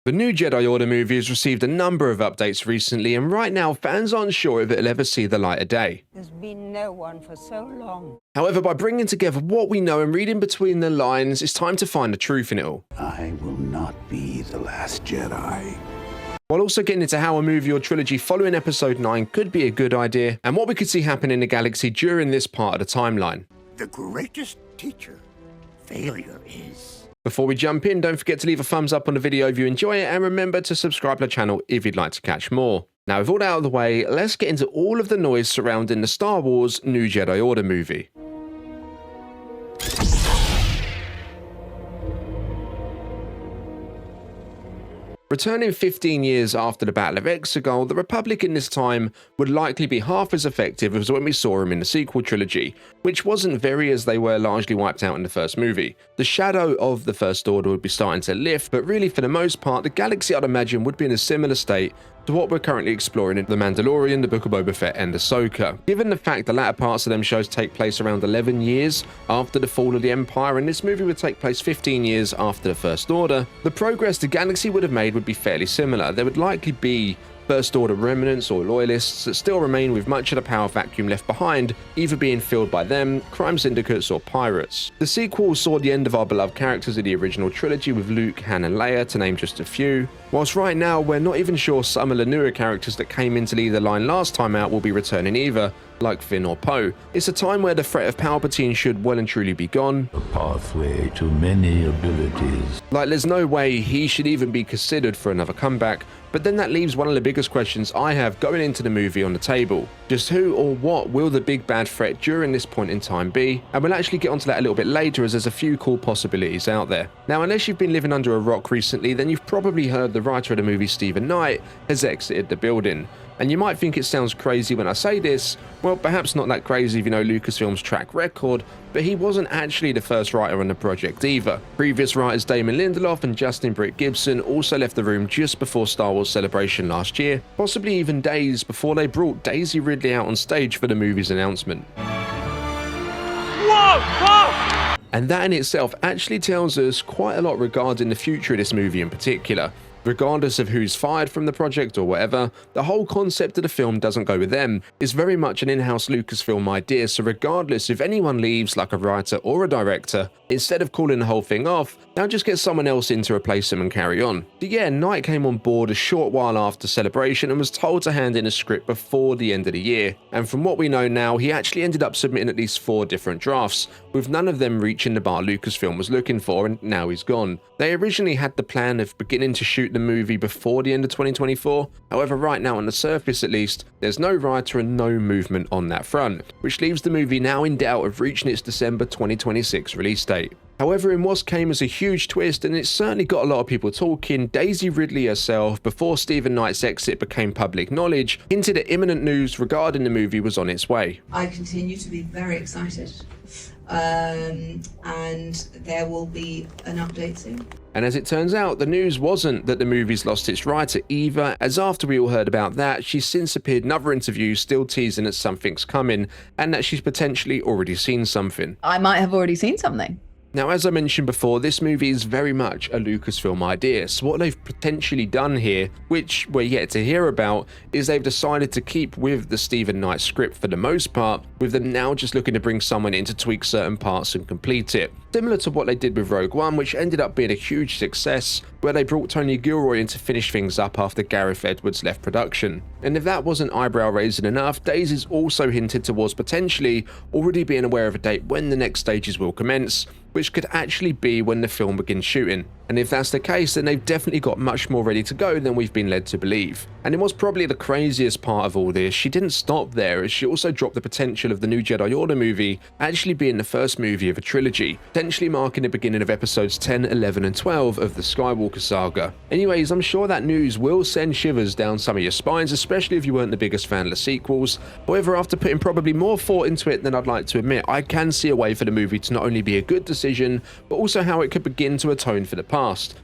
The new Jedi Order movie has received a number of updates recently, and right now fans aren't sure if it'll ever see the light of day. There's been no one for so long. However, by bringing together what we know and reading between the lines, it's time to find the truth in it all. I will not be the last Jedi. While also getting into how a movie or trilogy following Episode 9 could be a good idea, and what we could see happen in the galaxy during this part of the timeline. The greatest teacher failure is. Before we jump in, don't forget to leave a thumbs up on the video if you enjoy it, and remember to subscribe to the channel if you'd like to catch more. Now, with all that out of the way, let's get into all of the noise surrounding the Star Wars New Jedi Order movie. Returning 15 years after the Battle of Exegol, the Republic in this time would likely be half as effective as when we saw them in the sequel trilogy, which wasn't very as they were largely wiped out in the first movie. The shadow of the First Order would be starting to lift, but really for the most part, the galaxy I'd imagine would be in a similar state to what we're currently exploring in The Mandalorian, The Book of Boba Fett, and Ahsoka. Given the fact the latter parts of them shows take place around 11 years after the fall of the Empire, and this movie would take place 15 years after the First Order, the progress the galaxy would have made would be fairly similar. There would likely be First Order remnants or loyalists that still remain with much of the power vacuum left behind, either being filled by them, crime syndicates, or pirates. The sequel saw the end of our beloved characters of the original trilogy with Luke, Han, and Leia, to name just a few, whilst right now we're not even sure some of the newer characters that came into the line last time out will be returning either, like Finn or Poe. It's a time where the threat of Palpatine should well and truly be gone. A pathway to many abilities. Like there's no way he should even be considered for another comeback, but then that leaves one of the biggest questions I have going into the movie on the table. Just who or what will the big bad threat during this point in time be? And we'll actually get onto that a little bit later, as there's a few cool possibilities out there. Now, unless you've been living under a rock recently, then you've probably heard the writer of the movie, Stephen Knight, has exited the building. And you might think it sounds crazy when I say this. Well, perhaps not that crazy if you know Lucasfilm's track record, but he wasn't actually the first writer on the project either. Previous writers Damon Lindelof and Justin Britt Gibson also left the room just before Star Wars Celebration last year, possibly even days before they brought Daisy Ridley out on stage for the movie's announcement. Whoa! And that in itself actually tells us quite a lot regarding the future of this movie in particular. Regardless of who's fired from the project or whatever, the whole concept of the film doesn't go with them. It's very much an in-house Lucasfilm idea, so regardless if anyone leaves, like a writer or a director, instead of calling the whole thing off, they'll just get someone else in to replace them and carry on. But yeah, Knight came on board a short while after Celebration and was told to hand in a script before the end of the year. And from what we know now, he actually ended up submitting at least 4 different drafts, with none of them reaching the bar Lucasfilm was looking for, and now he's gone. They originally had the plan of beginning to shoot the movie before the end of 2024. However, right now on the surface at least, there's no writer and no movement on that front, which leaves the movie now in doubt of reaching its December 2026 release date. However, in what came as a huge twist, and it certainly got a lot of people talking, Daisy Ridley herself, before Stephen Knight's exit became public knowledge, hinted that imminent news regarding the movie was on its way. I continue to be very excited, and there will be an update soon. And as it turns out, the news wasn't that the movie's lost its writer either, as after we all heard about that, she's since appeared in other interviews still teasing that something's coming, and that she's potentially already seen something. I might have already seen something. Now, as I mentioned before, this movie is very much a Lucasfilm idea, so what they've potentially done here, which we're yet to hear about, is they've decided to keep with the Stephen Knight script for the most part, with them now just looking to bring someone in to tweak certain parts and complete it. Similar to what they did with Rogue One, which ended up being a huge success, where they brought Tony Gilroy in to finish things up after Gareth Edwards left production. And if that wasn't eyebrow-raising enough, Daisy's also hinted towards potentially already being aware of a date when the next stages will commence, which could actually be when the film begins shooting. And if that's the case, then they've definitely got much more ready to go than we've been led to believe. And it was probably the craziest part of all this, she didn't stop there, as she also dropped the potential of the new Jedi Order movie actually being the first movie of a trilogy, potentially marking the beginning of episodes 10, 11 and 12 of the Skywalker saga. Anyways, I'm sure that news will send shivers down some of your spines, especially if you weren't the biggest fan of the sequels. However, after putting probably more thought into it than I'd like to admit, I can see a way for the movie to not only be a good decision, but also how it could begin to atone for the past.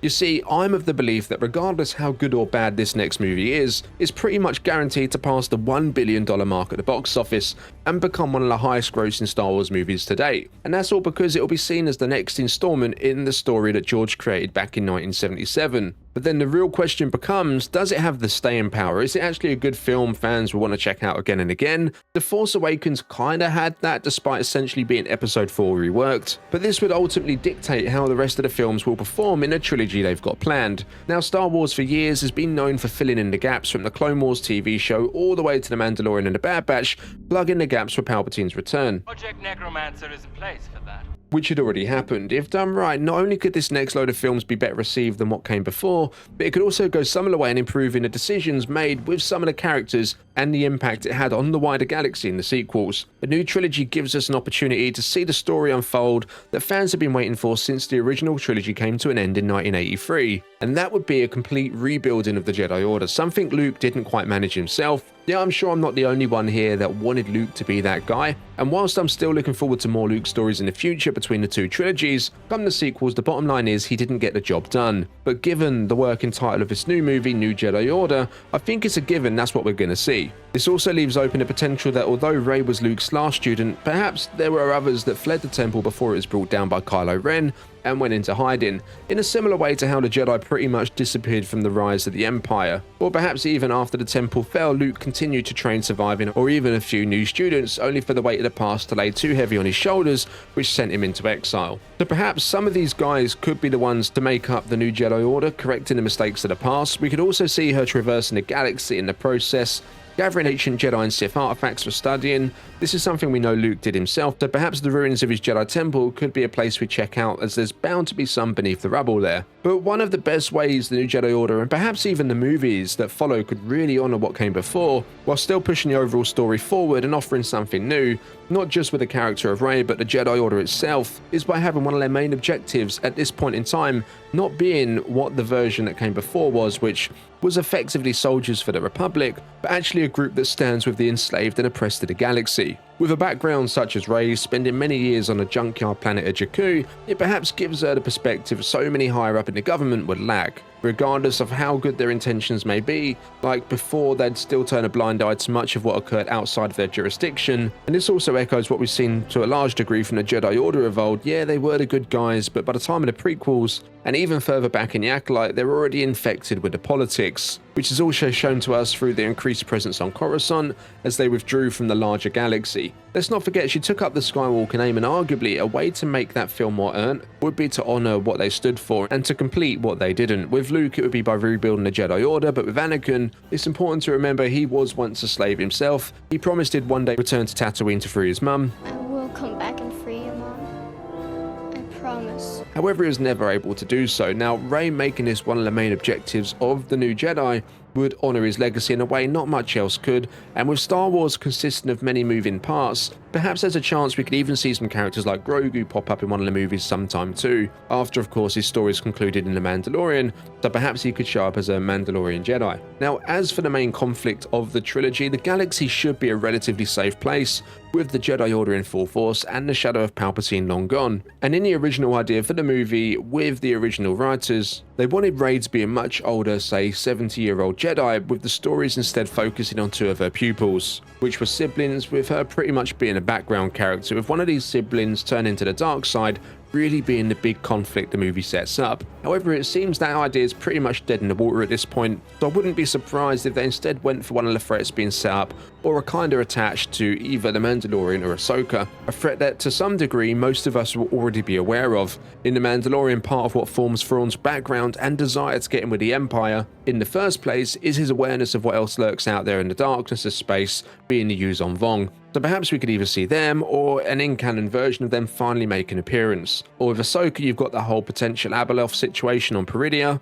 You see, I'm of the belief that regardless how good or bad this next movie is, it's pretty much guaranteed to pass the $1 billion mark at the box office and become one of the highest grossing Star Wars movies to date. And that's all because it will be seen as the next installment in the story that George created back in 1977. But then the real question becomes, does it have the staying power? Is it actually a good film fans will want to check out again and again? The Force Awakens kinda had that, despite essentially being episode 4 reworked, but this would ultimately dictate how the rest of the films will perform in a trilogy they've got planned. Now, Star Wars for years has been known for filling in the gaps from the Clone Wars TV show all the way to The Mandalorian and The Bad Batch, plugging the gaps for Palpatine's return. Project Necromancer is in place for that. Which had already happened. If done right, not only could this next load of films be better received than what came before, but it could also go some of the way in improving the decisions made with some of the characters and the impact it had on the wider galaxy in the sequels. The new trilogy gives us an opportunity to see the story unfold that fans have been waiting for since the original trilogy came to an end in 1983, and that would be a complete rebuilding of the Jedi Order, something Luke didn't quite manage himself. Yeah, I'm sure I'm not the only one here that wanted Luke to be that guy, and whilst I'm still looking forward to more Luke stories in the future between the two trilogies, come the sequels, the bottom line is he didn't get the job done. But given the working title of this new movie, New Jedi Order, I think it's a given that's what we're going to see. This also leaves open the potential that although Rey was Luke's last student, perhaps there were others that fled the temple before it was brought down by Kylo Ren and went into hiding, in a similar way to how the Jedi pretty much disappeared from the rise of the Empire. Or perhaps even after the temple fell, Luke continued to train surviving or even a few new students, only for the weight of the past to lay too heavy on his shoulders, which sent him into exile. So perhaps some of these guys could be the ones to make up the New Jedi Order, correcting the mistakes of the past. We could also see her traversing the galaxy in the process, gathering ancient Jedi and Sith artifacts for studying. This is something we know Luke did himself, so perhaps the ruins of his Jedi temple could be a place we check out, as there's bound to be some beneath the rubble there. But one of the best ways the New Jedi Order, and perhaps even the movies that follow, could really honour what came before, while still pushing the overall story forward and offering something new, not just with the character of Rey, but the Jedi Order itself, is by having one of their main objectives at this point in time not being what the version that came before was, which was effectively soldiers for the Republic, but actually a group that stands with the enslaved and oppressed of the galaxy. With a background such as Rey's, spending many years on a junkyard planet of Jakku, it perhaps gives her the perspective so many higher up in the government would lack. Regardless of how good their intentions may be, like before, they'd still turn a blind eye to much of what occurred outside of their jurisdiction, and this also echoes what we've seen to a large degree from the Jedi Order of old. Yeah, they were the good guys, but by the time of the prequels, and even further back in the Acolyte, they're already infected with the politics, which is also shown to us through their increased presence on Coruscant as they withdrew from the larger galaxy. Let's not forget she took up the Skywalker name, and arguably a way to make that feel more earned would be to honour what they stood for and to complete what they didn't. With Luke, it would be by rebuilding the Jedi Order, but with Anakin, it's important to remember he was once a slave himself. He promised he'd one day return to Tatooine to free his mum. I will come back and free you, Mom. I promise. However, he was never able to do so. Now, Rey making this one of the main objectives of the new Jedi would honour his legacy in a way not much else could, and with Star Wars consisting of many moving parts, perhaps there's a chance we could even see some characters like Grogu pop up in one of the movies sometime too, after of course his story is concluded in The Mandalorian, so perhaps he could show up as a Mandalorian Jedi. Now, as for the main conflict of the trilogy, the galaxy should be a relatively safe place, with the Jedi Order in full force and the shadow of Palpatine long gone. And in the original idea for the movie, with the original writers, they wanted Rey to be a much older, say 70-year-old Jedi, with the stories instead focusing on two of her pupils, which were siblings, with her pretty much being a background character, with one of these siblings turning to the dark side really being the big conflict the movie sets up. However, it seems that idea is pretty much dead in the water at this point, so I wouldn't be surprised if they instead went for one of the threats being set up, or are kinda attached to either the Mandalorian or Ahsoka, a threat that to some degree most of us will already be aware of. In the Mandalorian, part of what forms Thrawn's background and desire to get in with the Empire in the first place is his awareness of what else lurks out there in the darkness of space, being the Yuuzhan Vong. So perhaps we could either see them, or an in-canon version of them finally make an appearance. Or with Ahsoka, you've got the whole potential Abeloth situation on Peridia.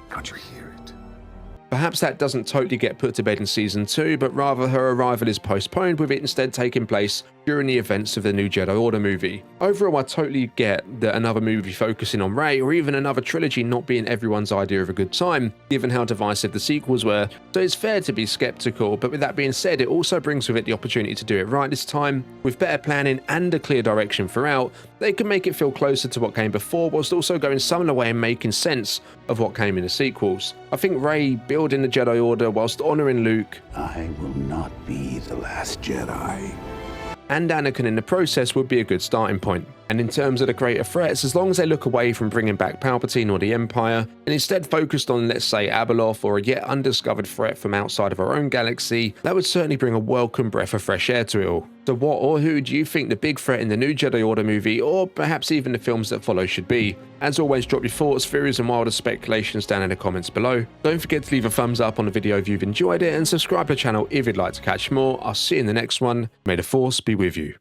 Can't you hear it? Perhaps that doesn't totally get put to bed in Season 2, but rather her arrival is postponed, with it instead taking place during the events of the new Jedi Order movie. Overall, I totally get that another movie focusing on Rey, or even another trilogy, not being everyone's idea of a good time, given how divisive the sequels were, so it's fair to be skeptical, but with that being said, it also brings with it the opportunity to do it right this time. With better planning and a clear direction throughout, they can make it feel closer to what came before, whilst also going some of the way and making sense of what came in the sequels. I think Rey building the Jedi Order whilst honouring Luke, I will not be the last Jedi. and Anakin in the process would be a good starting point. And in terms of the greater threats, as long as they look away from bringing back Palpatine or the Empire, and instead focused on, let's say, Abeloth or a yet undiscovered threat from outside of our own galaxy, that would certainly bring a welcome breath of fresh air to it all. So what or who do you think the big threat in the new Jedi Order movie, or perhaps even the films that follow, should be? As always, drop your thoughts, theories and wilder speculations down in the comments below. Don't forget to leave a thumbs up on the video if you've enjoyed it, and subscribe to the channel if you'd like to catch more. I'll see you in the next one. May the Force be with you.